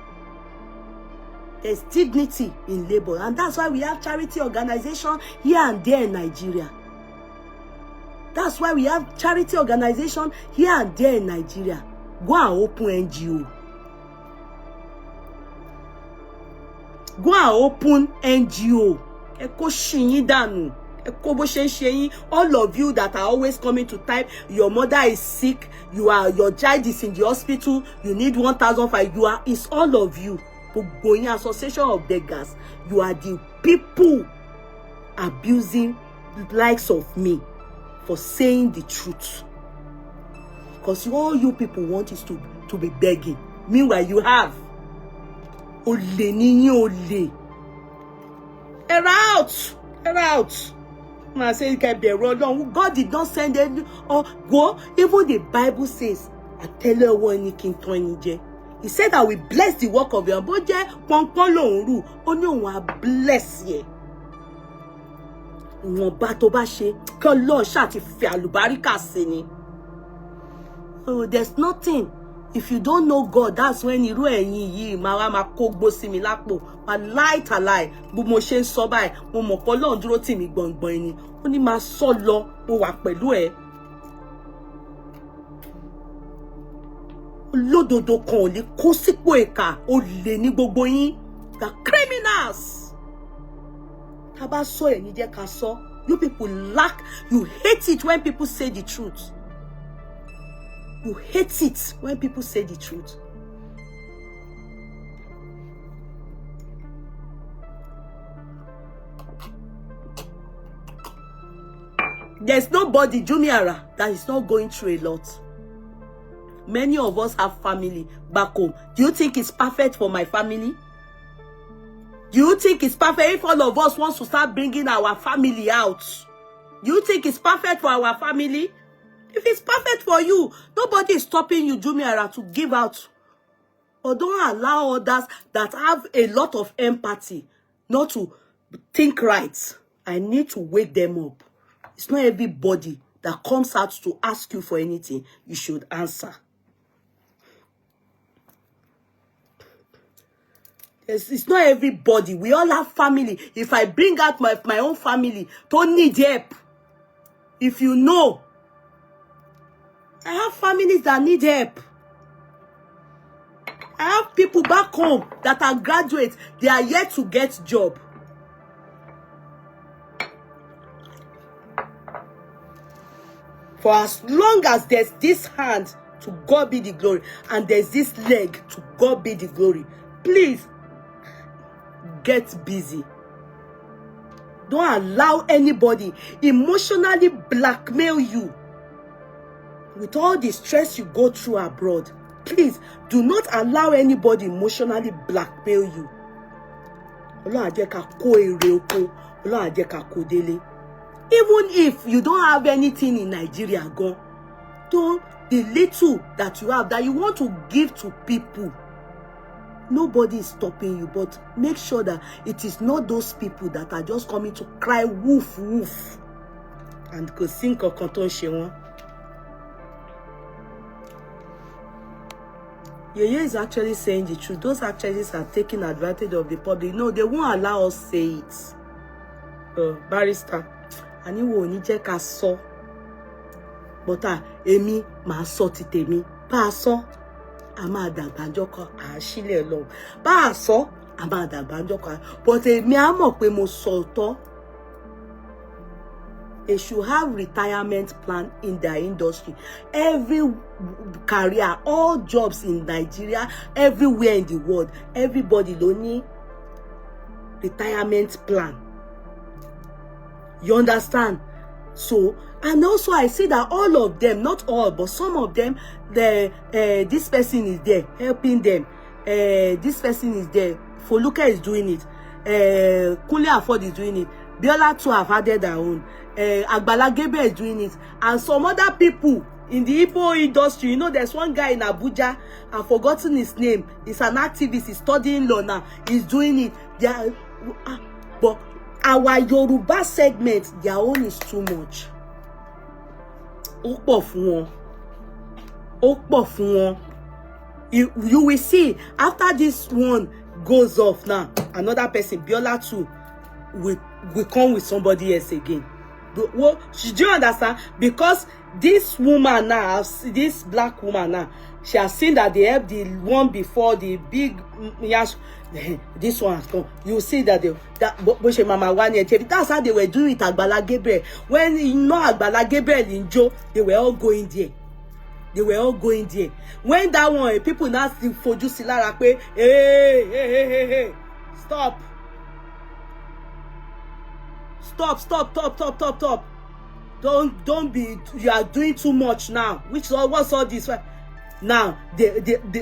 B: There's dignity in labor. And that's why we have charity organization here and there in Nigeria. That's why we have charity organization here and there in Nigeria. Go and open NGO. Go and open NGO. All of you that are always coming to type, your mother is sick, your child is in the hospital, you need 1,500. It's all of you. Going association of beggars. You are the people abusing the likes of me for saying the truth. Because all you people want is to be begging. Meanwhile, you have ole nini ole. Get out! Get out! I say God did not send any go. Even the Bible says, I tell you one king. He said that we bless the work of your body. Only one bless ye. Oh, there's nothing. If you don't know God, that's when you lie. Mo ṣe sọ báyìí, mo mọ̀ pé Ọlọ́run dúró tì mí gbọ̀ngbọ̀n ni. Ó ní máa sọ lọ, mo wà pẹ̀lú ẹ. Olódodo kan ò lè kó sípò ìkà, olè ní gbogbo yín. The criminals. Tá bá sọ ẹ̀yin jẹ́ ká sọ. You people lack, you hate it when people say the truth. You hate it when people say the truth. There's nobody, Jumiara, that is not going through a lot. Many of us have family back home. Do you think it's perfect for my family? Do you think it's perfect if all of us want to start bringing our family out? Do you think it's perfect for our family? If it's perfect for you, nobody is stopping you, Jumiara, to give out. But don't allow others that have a lot of empathy not to think right. I need to wake them up. It's not everybody that comes out to ask you for anything you should answer. It's not everybody. We all have family. If I bring out my own family, don't need help. If you know, I have families that need help. I have people back home that are graduates. They are yet to get job. For as long as there's this hand, to God be the glory, and there's this leg, to God be the glory, please get busy. Don't allow anybody emotionally blackmail you. With all the stress you go through abroad, please do not allow anybody emotionally blackmail you. Even if you don't have anything in Nigeria, don't the little that you have that you want to give to people, nobody is stopping you, but make sure that it is not those people that are just coming to cry woof woof and kò sí nǹkan tó ń ṣe wọ́n. Yeye is actually saying the truth. Those actresses are taking advantage of the public. No, they won't allow us say it. Barrister, ani wo ni jẹ́ ká sọ. But èmi máa sọ ti tèmi. Bá sọ, a máa dàgbà ńjọ́ kan, a sílẹ̀ lọ. Bá sọ, a máa dàgbà ńjọ́ kan. But èmi á mọ̀ pé mo sọ òótọ́. They should have retirement plan in their industry. Every career, all jobs in Nigeria, everywhere in the world, everybody ló ní retirement plan. You understand? So, and also I see that all of them, not all, but some of them, this person is there helping them. This person is there. Foluke is doing it. Kunle Afod is doing it. Biola too have added their own. Agbala Gabriel is doing it, and some other people in the Igbo industry. You know, there's one guy in Abuja, I've forgotten his name. He's an activist. He's studying law now. He's doing it. But our Yoruba segment, their own is too much. Ó pọ̀ fún wọn. You will see after this one goes off now, another person, Biola too, will come with somebody else again. Well, do you understand? Because this woman now, this black woman now, she has seen that they have the one before, the big yes, this one has come. You see that that's how they were doing it at Agbala Gabriel. When you know Agbala Gabriel in Joe, they were all going there. When that one, people now see for you Silara, hey, stop. Don't be, you are doing too much now. What's all this? Now,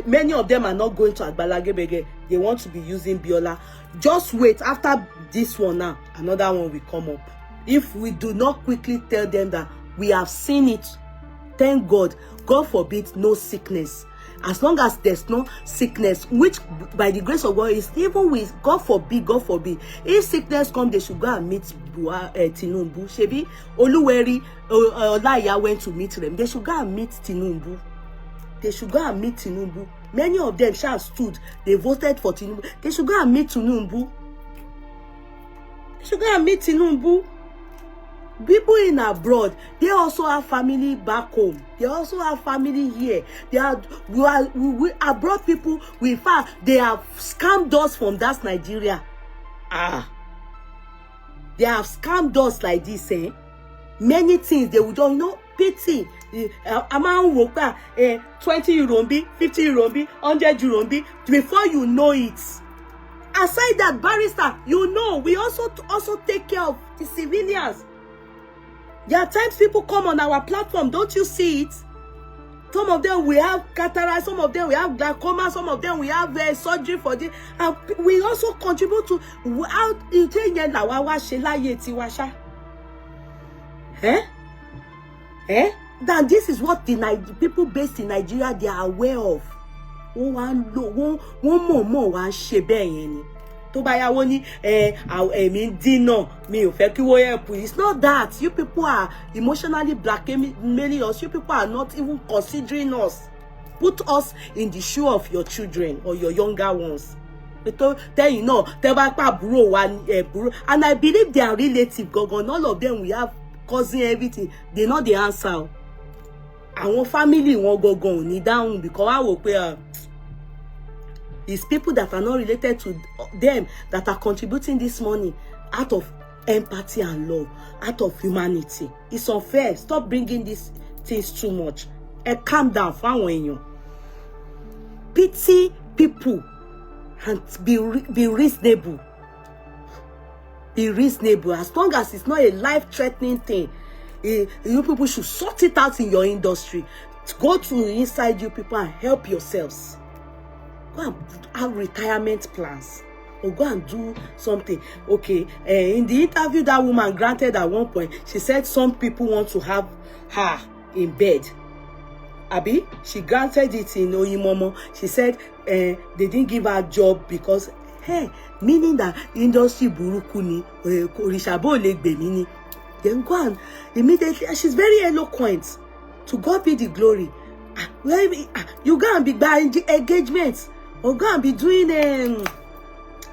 B: many of them are not going to Agbala Gabriel. They want to be using Biola. Just wait, after this one now, another one will come up. If we do not quickly tell them that we have seen it, thank God. God forbid no sickness. As long as there's no sickness, which by the grace of God is even with, God forbid, if sickness comes, they should go and meet Tinubu. Shebi Oluweri Olaiya went to meet them. They should go and meet Tinubu. Many of them shall stood. They voted for Tinubu. They should go and meet Tinubu. People in abroad, they also have family back home. They also have family here. We abroad people, in fact, they have scammed us from that Nigeria. They have scammed us like this, Many things they would don't know. Pity. Amount worker, 20 euro, 50 euro, 100 euro, before you know it. Aside that, barrister, you know, we also take care of the civilians. There are times people come on our platform, don't you see it? Some of them we have cataract, some of them we have glaucoma, some of them we have surgery for this. And we also contribute to how you think that this is what the people based in Nigeria, they are aware of. One more tó bá yá wọ́n ní èmi ń dínà mi ò fẹ́ kí wọ́n help. It's not that. You people are emotionally blackmailing us. You people are not even considering us. Put us in the shoe of your children or your younger ones. Then you know, and I believe they are relative. All of them, we have cousin, everything. They know the answer. Our family won't go ní down because I will pay. It's people that are not related to them that are contributing this money out of empathy and love, out of humanity. It's unfair. Stop bringing these things too much. And calm down, fine. Pity people and be reasonable. Be reasonable. As long as it's not a life-threatening thing, you people should sort it out in your industry. Go to inside you people and help yourselves. Go and have retirement plans or go and do something. Okay, in the interview that woman granted at one point, she said some people want to have her in bed. Abi, she granted it in Oyinmomo. She said they didn't give her job because, hey, meaning that industry buruku ni, orishabo le gbe mi ni. Then go and immediately, she's very eloquent. To God be the glory. You go and be buying engagements or go and be doing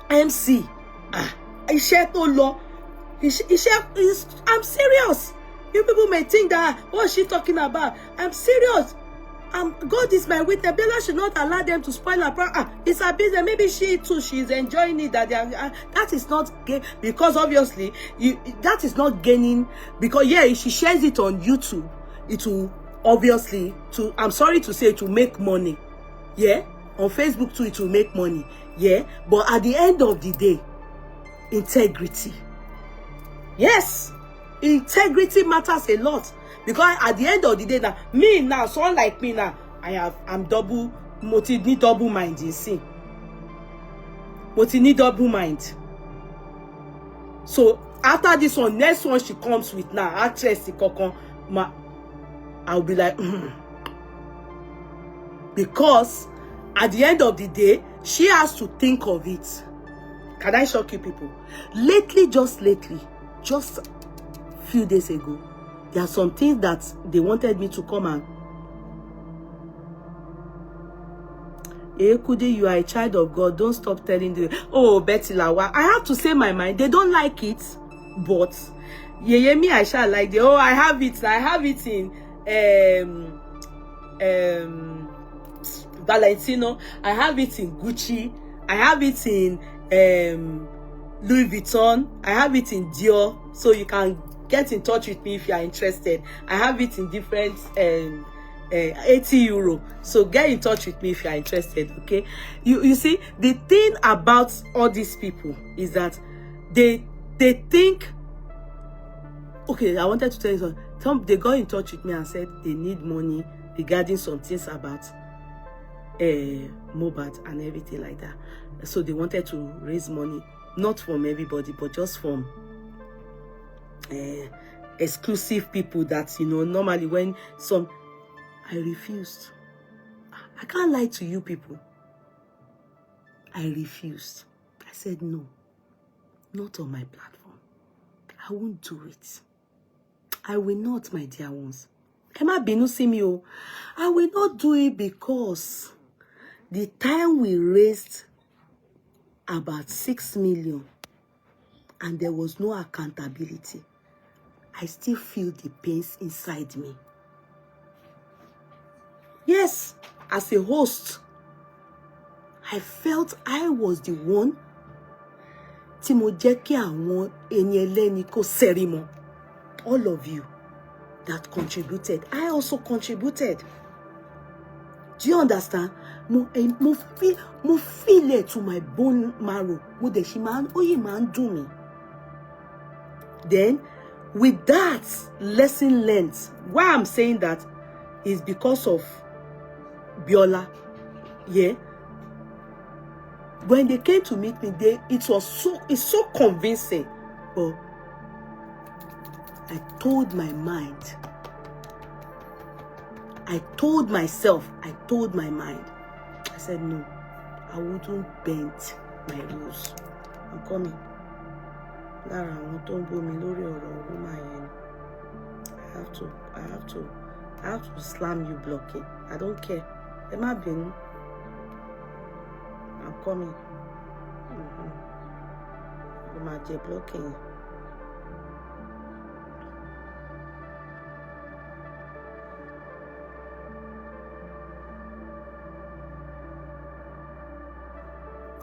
B: MC. Iṣẹ́ tó lọ. I'm serious. You people may think that, what is she talking about? I'm serious. God is my witness. Bella should not allow them to spoil her plan. It's her business. Maybe she too, she's enjoying it. That is not because obviously that is not gaining. Because yeah, she shares it on YouTube, it will obviously I'm sorry to say, it will make money. Yeah, on Facebook too, it will make money. Yeah, but at the end of the day, integrity. Yes, integrity matters a lot. Because at the end of the day, now, someone like me now, I'm double, need double mind, you see. Need double mind. So after this one, next one she comes with now, actress, I'll be like, because at the end of the day, she has to think of it. Can I shock you people? Just few days ago, there are some things that they wanted me to come and Yeye Kudi, you are a child of God. Don't stop telling them. Oh, Betty Lawa. I have to say my mind. They don't like it, but Yeye, me, I shall like it. Oh, I have it. I have it in Valentino. I have it in Gucci. I have it in Louis Vuitton. I have it in Dior. So you can get in touch with me if you are interested. I have it in different 80 euro. So get in touch with me if you are interested. Okay, you see, the thing about all these people is that they think, okay, I wanted to tell you something. They got in touch with me and said they need money regarding some things about Mohbad and everything like that. So they wanted to raise money, not from everybody, but just from exclusive people that, you know, normally when some... I refused. I can't lie to you people. I refused. I said no, not on my platform. I won't do it. I will not, my dear ones. Emma Binu see me. I will not do it because the time we raised about 6 million and there was no accountability, I still feel the pains inside me. Yes, as a host, I felt I was the one tí mo jẹ́ kí àwọn ẹni ẹlẹ́ni kó sẹ́rí mọ́. All of you that contributed, I also contributed. Do you understand? Mo feel it to my bone marrow. Mo dẹ̀ ṣì máa ń dùn mí. Then, with that lesson learned, why I'm saying that is because of Biola. Yeah. When they came to meet me, it's so convincing. But I told my mind. I told myself, I told my mind. I said, no, I wouldn't bend my rules. I'm coming. Lara, I have to slam you blocking. I don't care. Emma Binu, I'm coming. You might be blocking.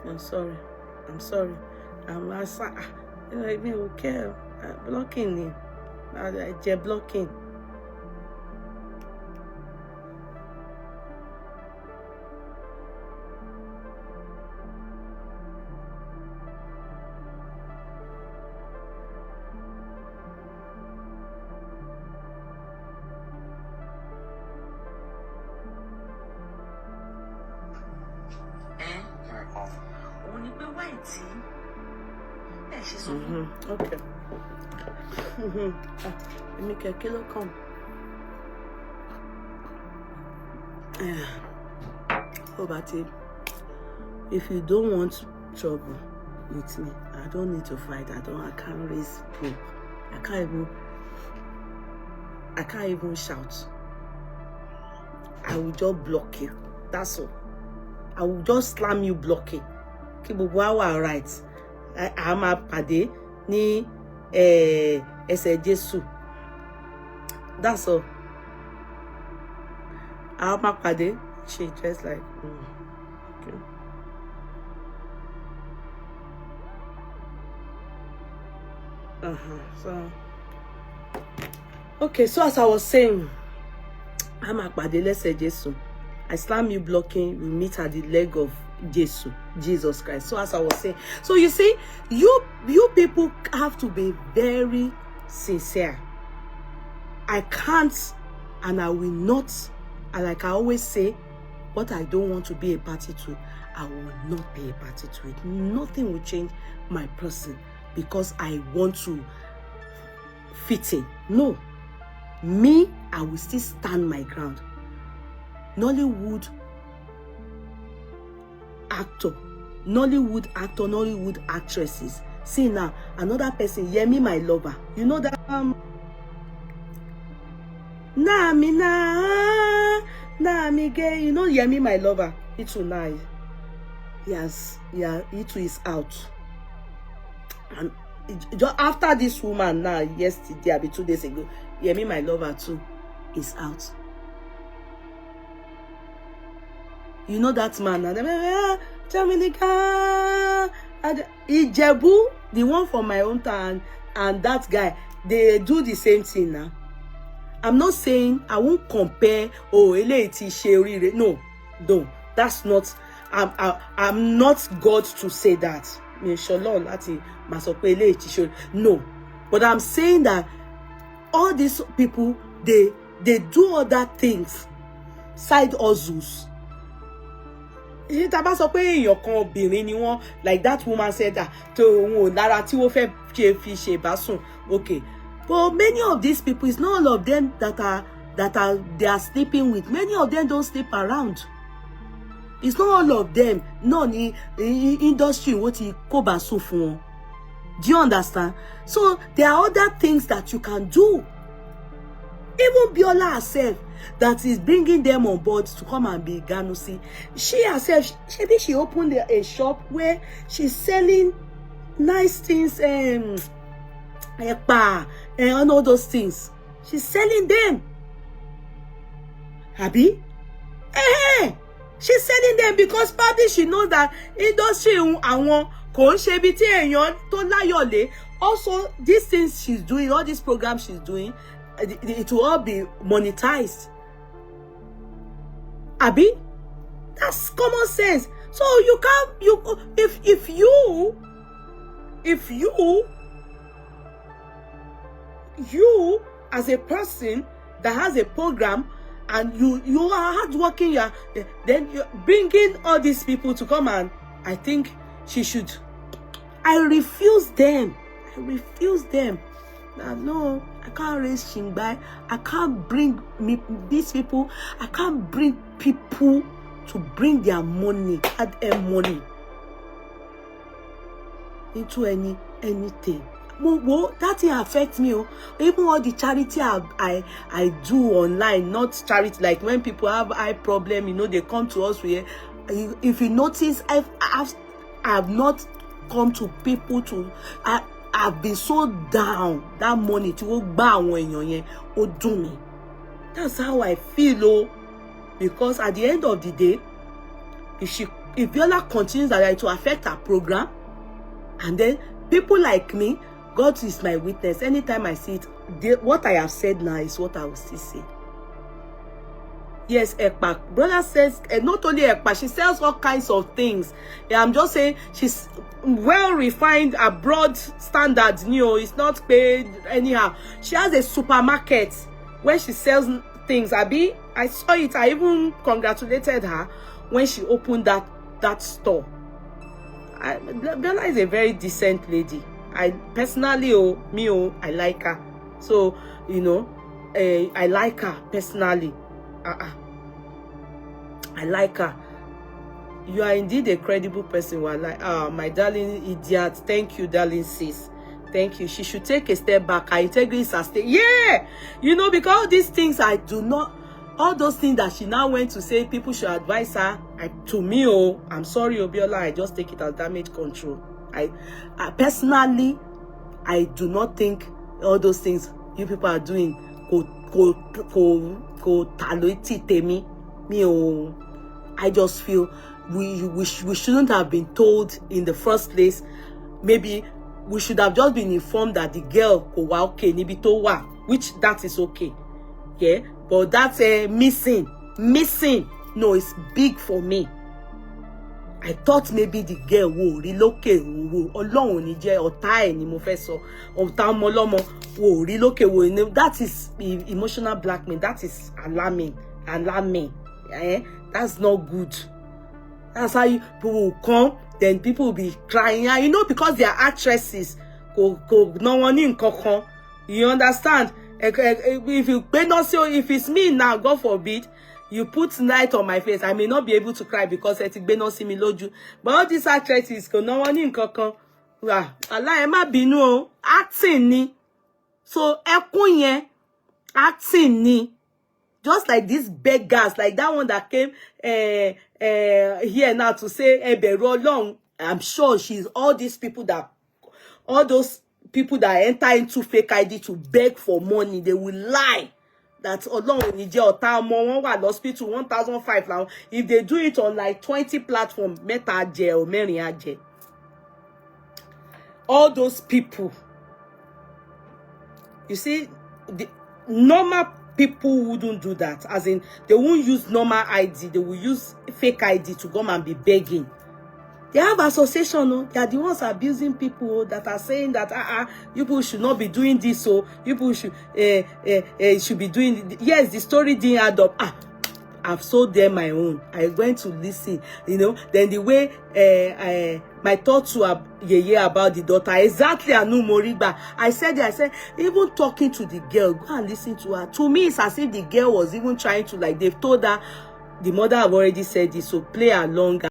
B: I'm sorry. I mean, okay. Blocking. I blocking. Okay. Let me get kilo come. Oh, but if you don't want trouble with me, I don't need to fight. I can't raise hope. I can't even shout. I will just block you. That's all. I will just slam you blocking. Keep our rights. I'm a pade ni ẹsẹ̀ Jésù. That's all. I'm a pade. She dressed like okay. So okay, so as I was saying, I'm a pade lẹ́sẹ̀ Jésù. I slam you blocking, we meet at the leg of Jesus Christ. So as I was saying, so you see, you people have to be very sincere. I can't and I will not, and like I always say, what I don't want to be a party to, I will not be a party to it. Nothing will change my person because I want to fit in. No. Me, I will still stand my ground. Nollywood actor, Nollywood actresses. See now, another person, Yemi my lover. You know that nah me gay. You know Yemi my lover. It's too nice. Yes, yeah, it is out. And just after this woman now, yesterday, maybe 2 days ago, Yemi my lover too is out. You know that man, Ijebu, the one from my own town, and that guy, they do the same thing now. I'm not saying I won't compare. Oh, no, that's not. I'm not God to say that. No, but I'm saying that all these people, they do other things, side hustles. Like that woman said that okay, but many of these people, it's not all of them that they are sleeping with. Many of them don't sleep around. It's not all of them. No, in industry what he kobasu for. Do you understand? So there are other things that you can do. Even Biola herself, that is bringing them on board to come and be Ganusi. She herself, she opened a shop where she's selling nice things, and all those things. She's selling them. Abi? She's selling them because probably she knows that industry also these things she's doing, all these programs she's doing, it will all be monetized. Abi, that's common sense. So you can't, if you as a person that has a program and you are hardworking, then you're bringing all these people to come, and I think she should. I refuse them. No, I can't raise Ṣègbé. I can't bring these people. I can't bring people to bring their money, hard-earned money, into anything. Well, that thing affects me. Even all the charity I do online, not charity like when people have eye problem, they come to us with. If you notice, I've not come to people to. I've been so down. That money to go buy when you're do me. That's how I feel, because at the end of the day, if Viola continues that to affect her program, and then people like me, God is my witness. Anytime I see it, what I have said now is what I will still say. Yes, Ekpa. Brother says, not only Ekpa, she sells all kinds of things. Yeah, I'm just saying she's well refined, abroad standards. It's not paid anyhow. She has a supermarket where she sells things. Abi, I saw it. I even congratulated her when she opened that store. Bella is a very decent lady. I personally, I like her. So, I like her personally. I like her. You are indeed a credible person. Like, my darling idiot. Thank you, darling sis. Thank you. She should take a step back. Her integrity is at stake. Yeah! You know, because all these things I do not, all those things that she now went to say people should advise her, to me, oh, I'm sorry, Obiola, I just take it as damage control. I personally, I do not think all those things you people are doing I just feel we shouldn't have been told in the first place. Maybe we should have just been informed that the girl which that is okay. Yeah, but that's missing. No, it's big for me. I thought maybe the girl will relocate. That is emotional blackmail. That is alarming. Eh? That's not good. That's how people will come. Then people will be crying. You know, because they are actresses. You understand? If it's me now, God forbid, you put light on my face, I may not be able to cry because Ṣègbé not see me loju. But all these actresses, no one in kankan. Allah ema binu acting ni. So ekun yen acting ni. Just like these beggars, like that one that came here now to say Ebero long. I'm sure she's all those people that enter into fake ID to beg for money, they will lie that hospital 1,005 now. If they do it on like 20 platforms, all those people, you see, the normal people wouldn't do that. As in, they won't use normal ID, they will use fake ID to come and be begging. They have association, no? They are the ones abusing people that are saying that you people should not be doing this, so you people should be doing. Yes, the story didn't add up. I've sold them my own. I went to listen, you know. Then the way my thoughts to Yeye about the daughter, exactly Anu Moriba. I said, even talking to the girl, go and listen to her. To me, it's as if the girl was even trying to, like, they've told her, the mother have already said this, so play along.